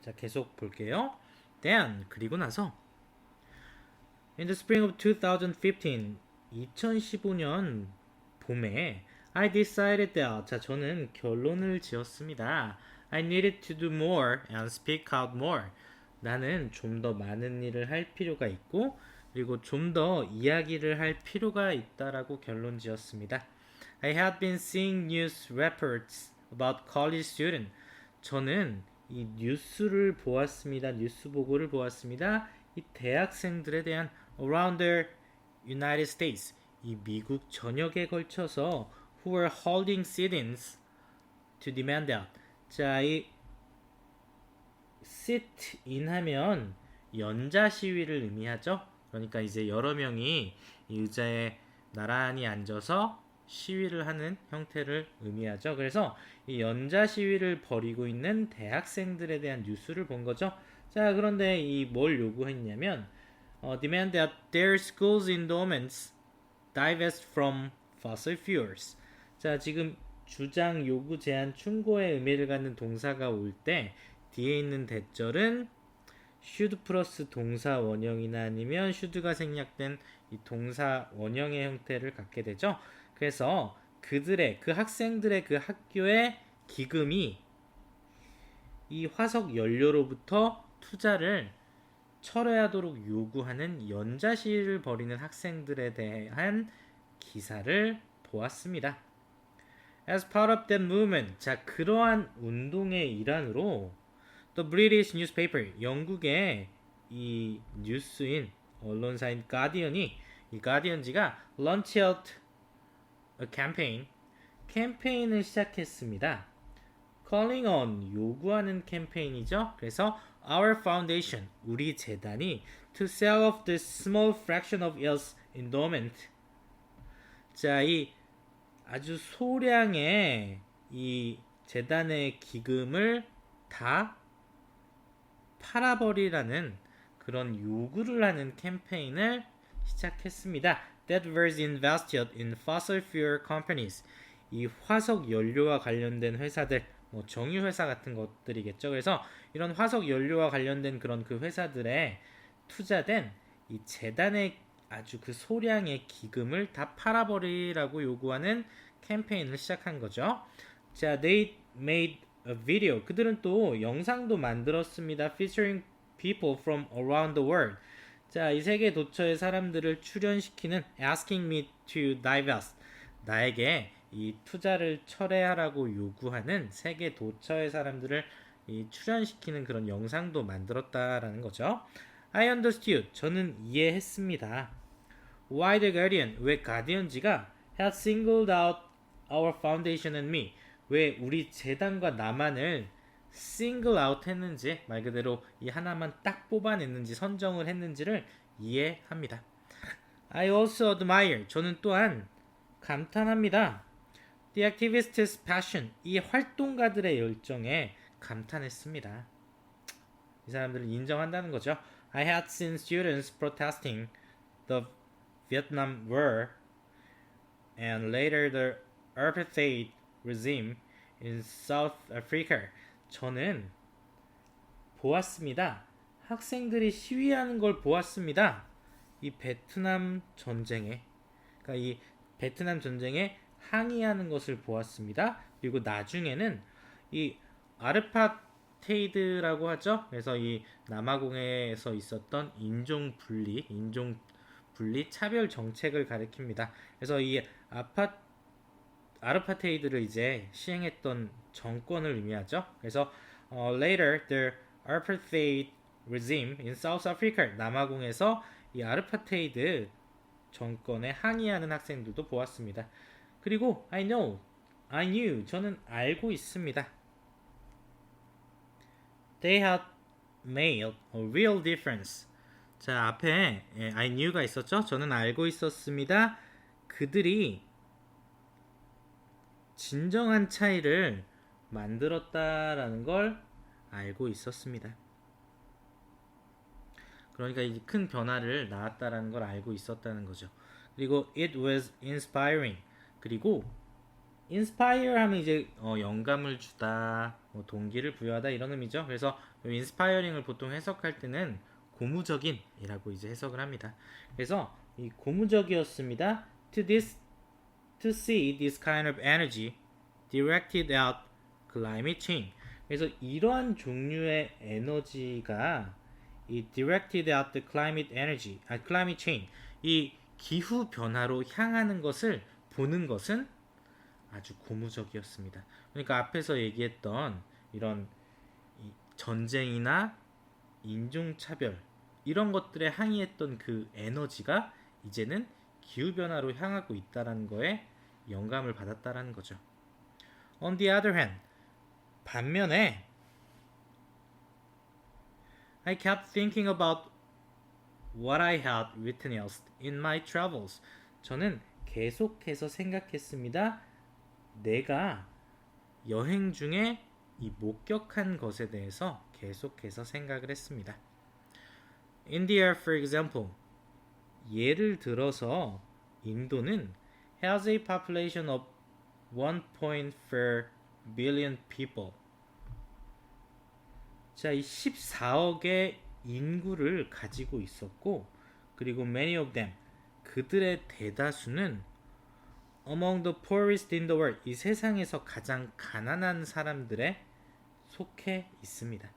자, 계속 볼게요. Then, 그리고 나서 In the spring of 2015, 2015년 봄에 I decided that, 자, 저는 결론을 지었습니다. I needed to do more and speak out more. 나는 좀 더 많은 일을 할 필요가 있고 그리고 좀 더 이야기를 할 필요가 있다라고 결론 지었습니다. I had been seeing news reports about college students. 저는 이 뉴스를 보았습니다. 뉴스 보고를 보았습니다. 이 대학생들에 대한 around the United States, 이 미국 전역에 걸쳐서 who were holding sit-ins to demand that. 자, 이 sit-in 하면 연좌 시위를 의미하죠. 그러니까 이제 여러 명이 이 의자에 나란히 앉아서 시위를 하는 형태를 의미하죠. 그래서 이 연좌 시위를 벌이고 있는 대학생들에 대한 뉴스를 본 거죠. 자, 그런데 이 뭘 요구했냐면 demand that their schools endowments divest from fossil fuels. 자, 지금 주장, 요구, 제안, 충고의 의미를 갖는 동사가 올 때 뒤에 있는 대절은 should 플러스 동사 원형이나 아니면 should가 생략된 이 동사 원형의 형태를 갖게 되죠. 그래서 그 학생들의 그 학교의 기금이 이 화석 연료로부터 투자를 철회하도록 요구하는 연좌 시위를 벌이는 학생들에 대한 기사를 보았습니다. As part of that movement, 자, 그러한 운동의 일환으로 The British newspaper, 영국의 이 뉴스인 언론사인 가디언이 이 가디언지가 launched a campaign, 캠페인을 시작했습니다. calling on, 요구하는 캠페인이죠. 그래서 our foundation, 우리 재단이 to sell off the small fraction of its endowment. 자, 이 아주 소량의 이 재단의 기금을 다 팔아버리라는 그런 요구를 하는 캠페인을 시작했습니다. That was invested in fossil fuel companies. 이 화석 연료와 관련된 회사들, 뭐 정유 회사 같은 것들이겠죠. 그래서 이런 화석 연료와 관련된 그런 그 회사들에 투자된 이 재단의 아주 그 소량의 기금을 다 팔아버리라고 요구하는 캠페인을 시작한 거죠. 자, they made a video. 그들은 또 영상도 만들었습니다. featuring people from around the world. 자, 이 세계 도처의 사람들을 출연시키는 asking me to divest. 나에게 이 투자를 철회하라고 요구하는 세계 도처의 사람들을 이 출연시키는 그런 영상도 만들었다라는 거죠. I understood. 저는 이해했습니다. Why the Guardian? 왜 가디언지가 had singled out our foundation and me? 왜 우리 재단과 나만을 single out 했는지, 말 그대로 이 하나만 딱 뽑아냈는지, 선정을 했는지를 이해합니다. I also admire. 저는 또한 감탄합니다. The activists' passion. 이 활동가들의 열정에 감탄했습니다. 이 사람들을 인정한다는 거죠. I had seen students protesting the Vietnam War and later the apartheid regime in South Africa. 저는 보았습니다. 학생들이 시위하는 걸 보았습니다. 이 베트남 전쟁에, 그러니까 이 베트남 전쟁에 항의하는 것을 보았습니다. 그리고 나중에는 이 아르파테이드라고 하죠. 그래서 이 남아공에서 있었던 인종 분리 차별 정책을 가리킵니다. 그래서 이 아르파테이드를 이제 시행했던 정권을 의미하죠. 그래서 later the apartheid regime in South Africa, 남아공에서 이 아르파테이드 정권에 항의하는 학생들도 보았습니다. 그리고 I knew, 저는 알고 있습니다. They had made a real difference. 자, 앞에 I knew가 있었죠? 저는 알고 있었습니다. 그들이 진정한 차이를 만들었다라는 걸 알고 있었습니다. 그러니까 이 큰 변화를 낳았다라는 걸 알고 있었다는 거죠. 그리고 it was inspiring. 그리고 inspire 하면 이제 영감을 주다, 뭐 동기를 부여하다 이런 의미죠. 그래서 inspiring을 보통 해석할 때는 고무적인이라고 이제 해석을 합니다. 그래서 이 고무적이었습니다. To see this kind of energy directed at climate change. 그래서 이러한 종류의 에너지가 이 directed at the climate change, 이 기후 변화로 향하는 것을 보는 것은 아주 고무적이었습니다. 그러니까 앞에서 얘기했던 이런 전쟁이나 인종차별 이런 것들에 항의했던 그 에너지가 이제는 기후변화로 향하고 있다는 거에 영감을 받았다라는 거죠. On the other hand, 반면에 I kept thinking about what I had witnessed in my travels. 저는 계속해서 생각했습니다. 내가 여행 중에 이 목격한 것에 대해서 계속해서 생각을 했습니다. India, for example, 예를 들어서 인도는 has a population of 1.4 billion people. 자, 이 14억의 인구를 가지고 있었고, 그리고 many of them, 그들의 대다수는 among the poorest in the world, 이 세상에서 가장 가난한 사람들에 속해 있습니다.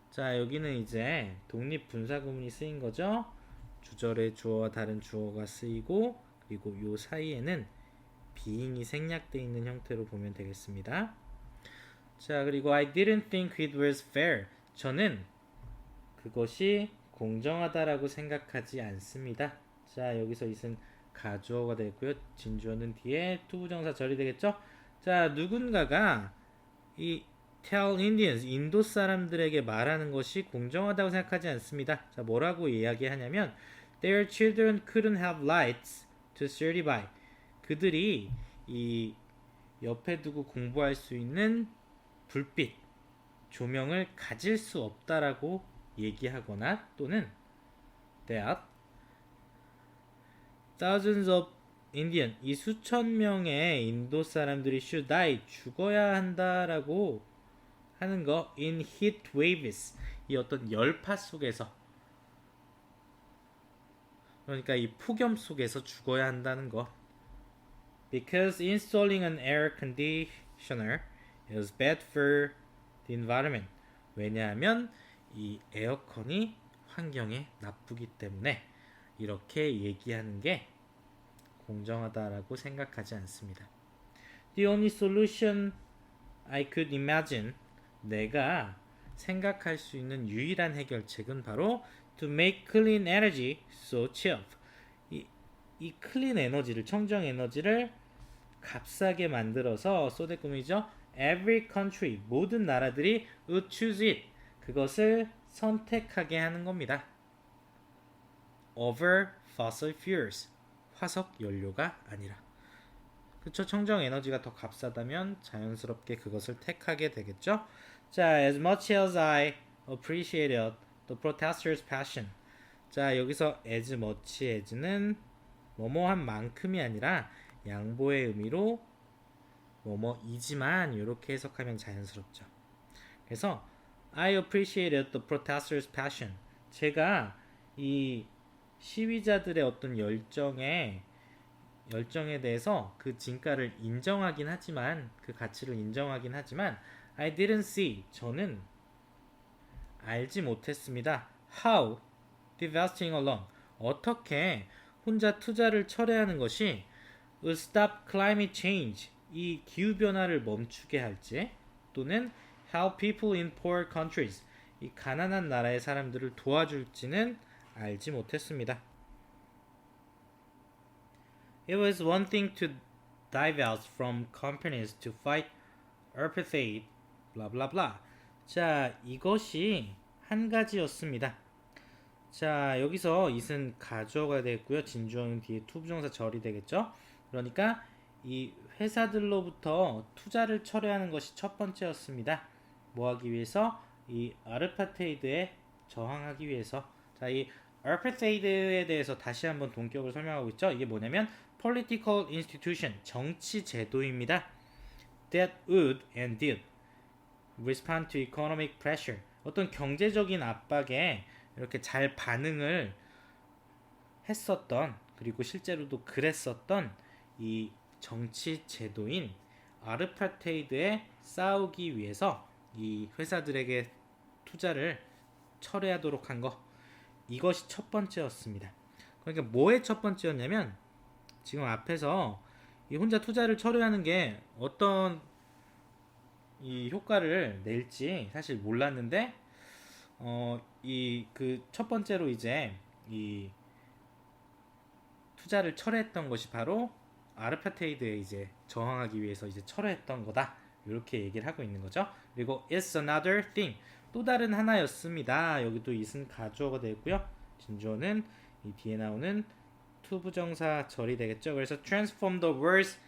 자, 여기는 이제 독립분사구문이 쓰인 거죠. 주절에 주어와 다른 주어가 쓰이고, 그리고 요 사이에는 being이 생략되어 있는 형태로 보면 되겠습니다. 자, 그리고 I didn't think it was fair. 저는 그것이 공정하다라고 생각하지 않습니다. 자, 여기서 이은 가주어가 되고요. 진주어는 뒤에 투부정사 절이 되겠죠? 자, 누군가가 이 tell Indians, 인도 사람들에게 말하는 것이 공정하다고 생각하지 않습니다. 자, 뭐라고 이야기하냐면 their children couldn't have lights to study by. 그들이 이 옆에 두고 공부할 수 있는 불빛, 조명을 가질 수 없다라고 얘기하거나 또는 that thousands of Indian, 이 수천 명의 인도 사람들이 should die, 죽어야 한다라고 하는 거 in heat waves, 이 어떤 열파 속에서, 그러니까 이 폭염 속에서 죽어야 한다는 거. Because installing an air conditioner is bad for the environment. 왜냐하면 이 에어컨이 환경에 나쁘기 때문에 이렇게 얘기하는 게 공정하다라고 생각하지 않습니다. The only solution I could imagine, 내가 생각할 수 있는 유일한 해결책은 바로 to make clean energy so cheap. 이 클린 에너지를, 청정 에너지를 값싸게 만들어서 소대꿈이죠. Every country, 모든 나라들이 would choose it, 그것을 선택하게 하는 겁니다. Over fossil fuels, 화석 연료가 아니라. 그쵸? 청정 에너지가 더 값싸다면 자연스럽게 그것을 택하게 되겠죠. 자, as much as I appreciated the protesters' passion. 자, 여기서 as much as는 뭐뭐한 만큼이 아니라 양보의 의미로 뭐뭐이지만 이렇게 해석하면 자연스럽죠. 그래서 I appreciated the protesters' passion. 제가 이 시위자들의 어떤 열정에 대해서 그 진가를 인정하긴 하지만, 그 가치를 인정하긴 하지만 I didn't see, 저는 알지 못했습니다. How divesting alone, 어떻게 혼자 투자를 철회하는 것이 will stop climate change, 이 기후변화를 멈추게 할지, 또는 help people in poor countries, 이 가난한 나라의 사람들을 도와줄지는 알지 못했습니다. It was one thing to divest from companies to fight apartheid, blah blah blah. 자, 이것이 한 가지였습니다. 자, 여기서 it은 가주어가 되겠고요. 진주어는 뒤에 투부정사 절이 되겠죠. 그러니까 이 회사들로부터 투자를 철회하는 것이 첫 번째였습니다. 뭐 하기 위해서? 이 아르파테이드에 저항하기 위해서. 자, 이 apartheid에 대해서 다시 한번 동격을 설명하고 있죠. 이게 뭐냐면 political institution, 정치 제도입니다. that would and did respond to economic pressure, 어떤 경제적인 압박에 이렇게 잘 반응을 했었던, 그리고 실제로도 그랬었던 이 정치 제도인 아르파테이드에 싸우기 위해서 이 회사들에게 투자를 철회하도록 한 거, 이것이 첫 번째였습니다. 그러니까 뭐의 첫 번째였냐면 지금 앞에서 이 혼자 투자를 철회하는 게 어떤 이 효과를 낼지 사실 몰랐는데 이 그 첫 번째로 이제 이 투자를 철회했던 것이 바로 아르파테이드에 이제 저항하기 위해서 이제 철회했던 거다, 이렇게 얘기를 하고 있는 거죠. 그리고 it's another thing, 또 다른 하나였습니다. 여기도 it은 가주어가 되고요. 진주어는 이 뒤에 나오는 to 부정사 절이 되겠죠. 그래서 transform the world's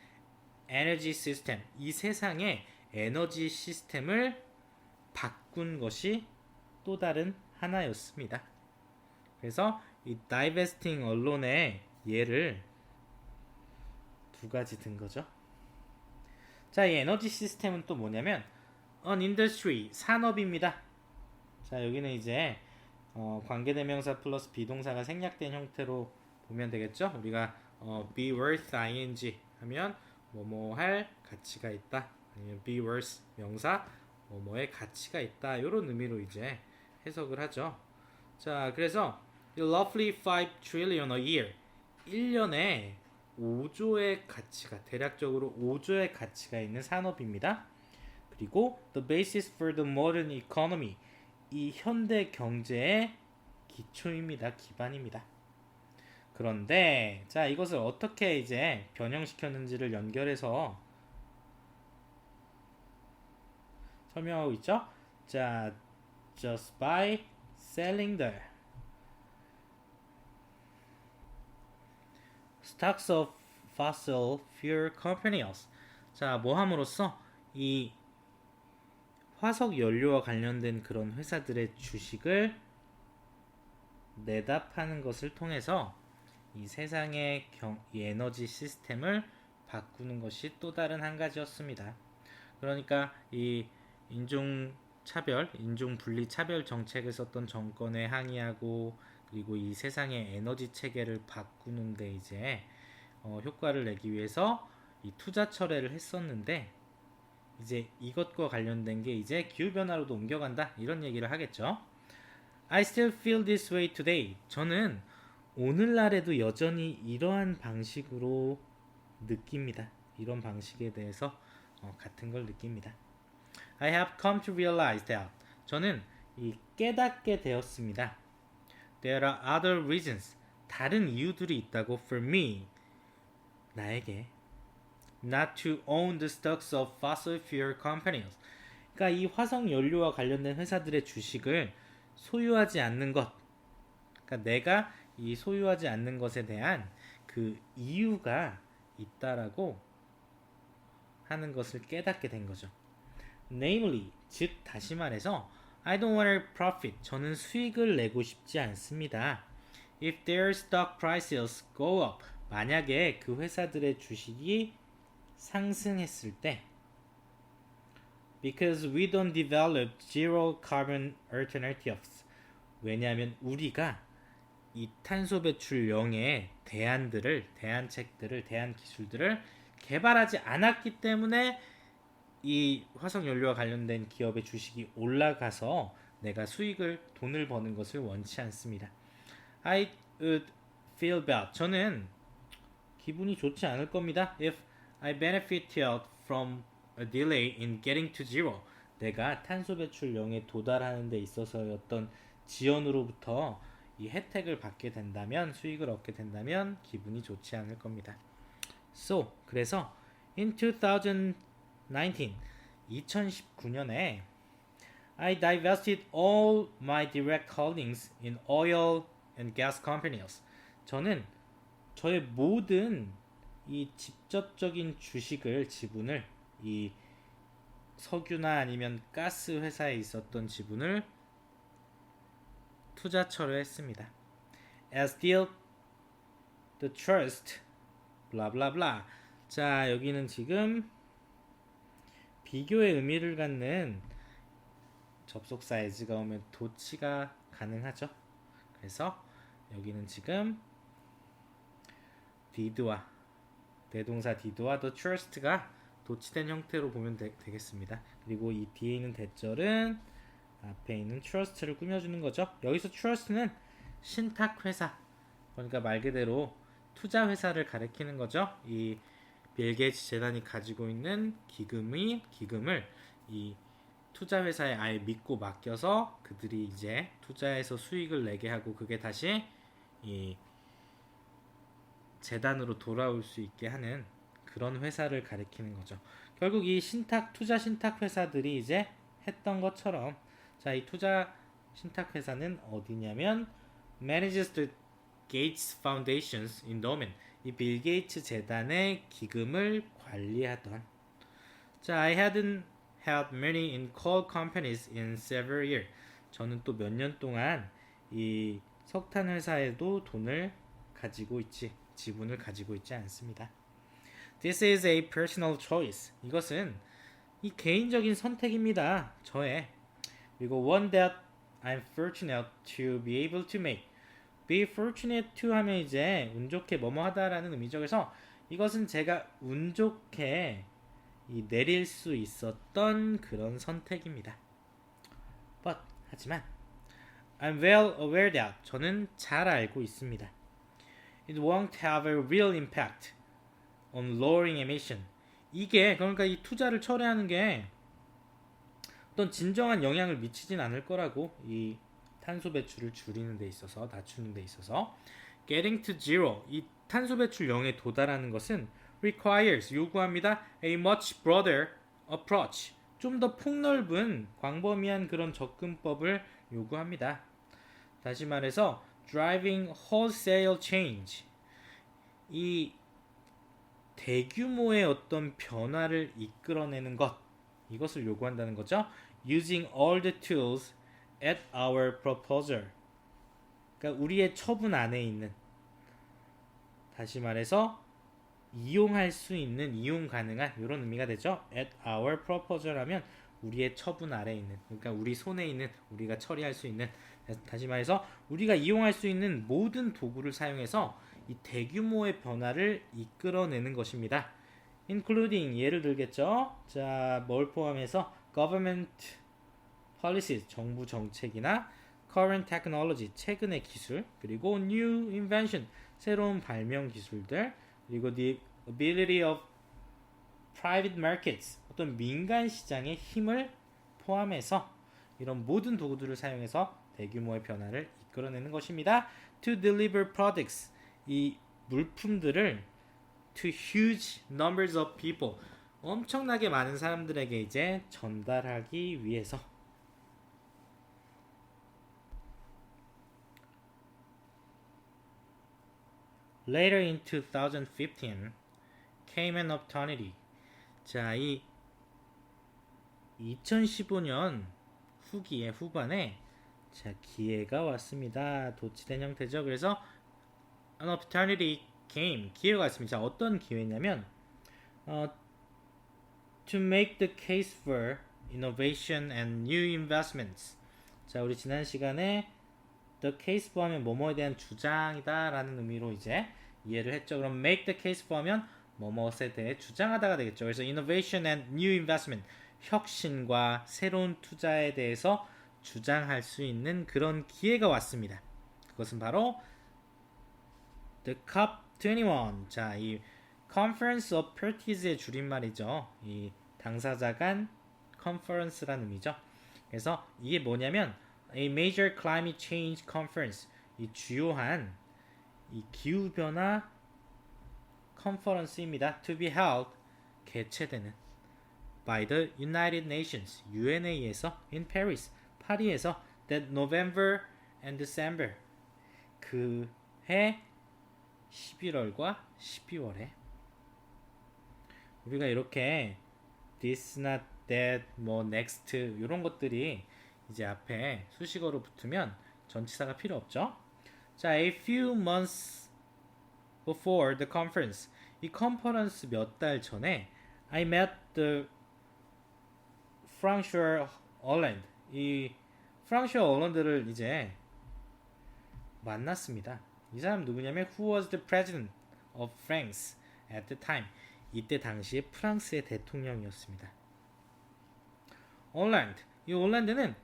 energy system, 이 세상의 에너지 시스템을 바꾼 것이 또 다른 하나였습니다. 그래서 이 divesting 언론의 예를 두 가지 든 거죠. 자, 이 에너지 시스템은 또 뭐냐면 an industry, 산업입니다. 자, 여기는 이제 관계대명사 플러스 비동사가 생략된 형태로 보면 되겠죠. 우리가 be worth ing 하면 뭐뭐 할 가치가 있다, 아니면 be worth 명사 뭐뭐의 가치가 있다, 이런 의미로 이제 해석을 하죠. 자, 그래서 roughly 5 trillion a year, 1년에 5조의 가치가, 대략적으로 5조의 가치가 있는 산업입니다. 그리고 the basis for the modern economy, 이 현대 경제의 기초입니다. 기반입니다. 그런데 자, 이것을 어떻게 이제 변형시켰는지를 연결해서 설명하고 있죠. 자, just by selling the stocks of fossil fuel companies. 자, 뭐 함으로써 이 화석 연료와 관련된 그런 회사들의 주식을 내다 파는 것을 통해서 이 세상의 이 에너지 시스템을 바꾸는 것이 또 다른 한 가지였습니다. 그러니까 이 인종차별, 인종분리 차별 정책을 썼던 정권에 항의하고, 그리고 이 세상의 에너지 체계를 바꾸는데 이제 효과를 내기 위해서 이 투자 철회를 했었는데, 이제 이것과 관련된 게 이제 기후변화로도 옮겨간다, 이런 얘기를 하겠죠. I still feel this way today. 저는 오늘날에도 여전히 이러한 방식으로 느낍니다. 이런 방식에 대해서 같은 걸 느낍니다. I have come to realize that. 저는 이 깨닫게 되었습니다. There are other reasons. 다른 이유들이 있다고 for me. 나에게 not to own the stocks of fossil fuel companies. 그러니까 이 화석 연료와 관련된 회사들의 주식을 소유하지 않는 것. 그러니까 내가 이 소유하지 않는 것에 대한 그 이유가 있다라고 하는 것을 깨닫게 된 거죠. Namely, 즉 다시 말해서 I don't want to profit. 저는 수익을 내고 싶지 않습니다. If their stock prices go up. 만약에 그 회사들의 주식이 상승했을 때, because we don't develop zero carbon alternatives. 왜냐하면 우리가 이 탄소 배출 0의 대안책들을, 대안 기술들을 개발하지 않았기 때문에 이 화석 연료와 관련된 기업의 주식이 올라가서 내가 돈을 버는 것을 원치 않습니다. I would feel bad. 저는 기분이 좋지 않을 겁니다. If I benefited from a delay in getting to zero. 내가 탄소 배출 0에 도달하는 데 있어서의 어떤 지연으로부터 이 혜택을 받게 된다면, 수익을 얻게 된다면 기분이 좋지 않을 겁니다. So, 그래서 in 2019년에 I divested all my direct holdings in oil and gas companies. 저는 저의 모든 이 직접적인 지분을 이 석유나 아니면 가스 회사에 있었던 지분을 투자 철회했습니다. as still the trust 블라블라블라. 자, 여기는 지금 비교의 의미를 갖는 접속사 as가 오면 도치가 가능하죠. 그래서 여기는 지금 did와 대동사 did와 the trust가 도치된 형태로 보면 되겠습니다. 그리고 이 뒤에 있는 대절은 앞에 있는 trust를 꾸며주는 거죠. 여기서 trust는 신탁 회사, 그러니까 말 그대로 투자 회사를 가리키는 거죠. 이 빌 게이츠 재단이 가지고 있는 기금을 이 투자 회사에 아예 믿고 맡겨서 그들이 이제 투자해서 수익을 내게 하고 그게 다시 이 재단으로 돌아올 수 있게 하는 그런 회사를 가리키는 거죠. 결국 이 투자 신탁 회사들이 이제 했던 것처럼, 자, 이 투자 신탁 회사는 어디냐면 manages the Gates Foundations Endowment, 이 빌 게이츠 재단의 기금을 관리하던. 자, I hadn't had money in coal companies in several years. 저는 또 몇 년 동안 이 석탄 회사에도 지분을 가지고 있지 않습니다. This is a personal choice. 이것은 이 개인적인 선택입니다. 저의. 그리고 one that I'm fortunate to be able to make. be fortunate to 하면 이제 운 좋게 뭐뭐 하다라는 의미죠. 그래서 이것은 제가 운 좋게 내릴 수 있었던 그런 선택입니다. But 하지만 I'm well aware that 저는 잘 알고 있습니다. It won't have a real impact on lowering emission. 이게 그러니까 이 투자를 철회하는 게 어떤 진정한 영향을 미치진 않을 거라고, 이 탄소 배출을 줄이는 데 있어서, 낮추는 데 있어서. Getting to zero, 이 탄소 배출 0에 도달하는 것은 requires, 요구합니다. A much broader approach, 좀 더 폭넓은 광범위한 그런 접근법을 요구합니다. 다시 말해서 driving wholesale change, 이 대규모의 어떤 변화를 이끌어내는 것, 이것을 요구한다는 거죠. Using all the tools at our proposal, 그러니까 우리의 처분 안에 있는, 다시 말해서 이용할 수 있는, 이용 가능한, 이런 의미가 되죠. At our proposal 하면 우리의 처분 아래에 있는, 그러니까 우리 손에 있는, 우리가 처리할 수 있는, 다시 말해서 우리가 이용할 수 있는 모든 도구를 사용해서 이 대규모의 변화를 이끌어내는 것입니다. including, 예를 들겠죠. 자, 뭘 포함해서 government policies, 정부 정책이나 current technology, 최근의 기술, 그리고 new invention, 새로운 발명 기술들, 그리고 the ability of private markets, 어떤 민간 시장의 힘을 포함해서 이런 모든 도구들을 사용해서 대규모의 변화를 이끌어내는 것입니다. To deliver products, 이 물품들을 to huge numbers of people, 엄청나게 많은 사람들에게 이제 전달하기 위해서. Later in 2015 came an opportunity. 자, 이 2015년 후반에 자, 기회가 왔습니다. 도치된 형태죠. 그래서 an opportunity came, 기회가 왔습니다. 자, 어떤 기회냐면 to make the case for innovation and new investments. 자, 우리 지난 시간에 the case for 하면 뭐뭐에 대한 주장이다 라는 의미로 이제 이해를 했죠. 그럼 make the case for 하면 뭐뭐에 대해 주장하다가 되겠죠. 그래서 innovation and new investment, 혁신과 새로운 투자에 대해서 주장할 수 있는 그런 기회가 왔습니다. 그것은 바로 the COP21. 자, 이 Conference of Parties의 줄임말이죠. 이 당사자 간 컨퍼런스라는 의미죠. 그래서 이게 뭐냐면 a major climate change conference, 이 주요한 이 기후 변화 컨퍼런스입니다. to be held, 개최되는 by the United Nations, UN에 의해서 in Paris, 파리에서 that November and December, 그해 11월과 12월에. 우리가 이렇게 this, not that, 뭐 next 이런 것들이 이제 앞에 수식어로 붙으면 전치사가 필요 없죠. 자, a few months before the conference. 이 컨퍼런스 몇 달 전에 I met the 프랑슈어 얼랜드. 이 프랑슈어 얼랜드를 이제 만났습니다. 이 사람 누구냐면 Who was the president of France at the time? 이때 당시에 프랑스의 대통령이었습니다. 올랜드. 이 올랜드는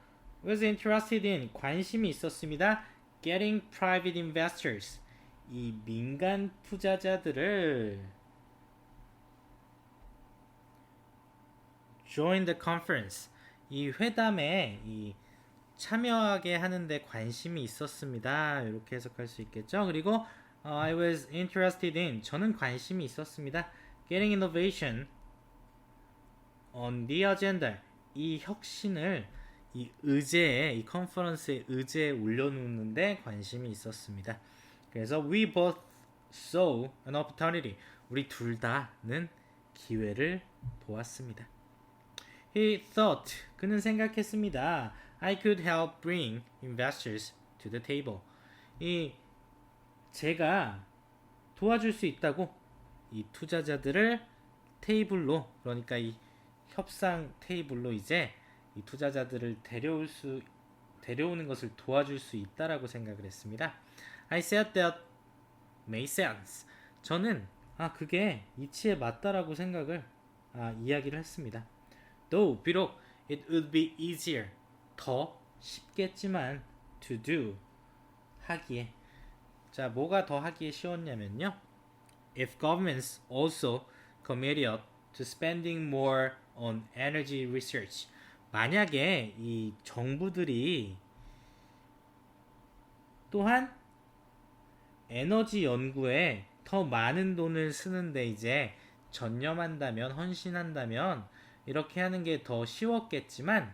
was interested in 관심이 있었습니다. Getting private investors. 이 민간 투자자들을 join the conference. 이 회담에 이 참여하게 하는데 관심이 있었습니다. 이렇게 해석할 수 있겠죠. 그리고 I was interested in 저는 관심이 있었습니다. Getting innovation on the agenda. 이 혁신을 이 의제에 이 컨퍼런스의 의제에 올려놓는데 관심이 있었습니다. 그래서 we both saw an opportunity. 우리 둘 다는 기회를 보았습니다. He thought 그는 생각했습니다. I could help bring investors to the table. 이 제가 도와줄 수 있다고 이 투자자들을 테이블로 그러니까 이 협상 테이블로 이제 이 투자자들을 데려오는 것을 도와줄 수 있다라고 생각을 했습니다. I said that made sense. 저는 그게 이치에 맞다라고 생각을 이야기를 했습니다. Though 비록 it would be easier 더 쉽겠지만 to do 하기에 자 뭐가 더 하기에 쉬웠냐면요. If governments also committed to spending more on energy research 만약에 이 정부들이 또한 에너지 연구에 더 많은 돈을 쓰는데 이제 전념한다면 헌신한다면 이렇게 하는 게 더 쉬웠겠지만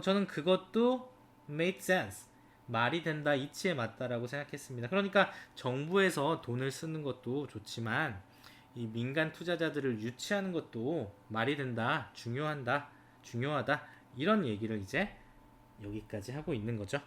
저는 그것도 made sense 말이 된다 이치에 맞다라고 생각했습니다. 그러니까 정부에서 돈을 쓰는 것도 좋지만 이 민간 투자자들을 유치하는 것도 말이 된다 중요하다 이런 얘기를 이제 여기까지 하고 있는 거죠.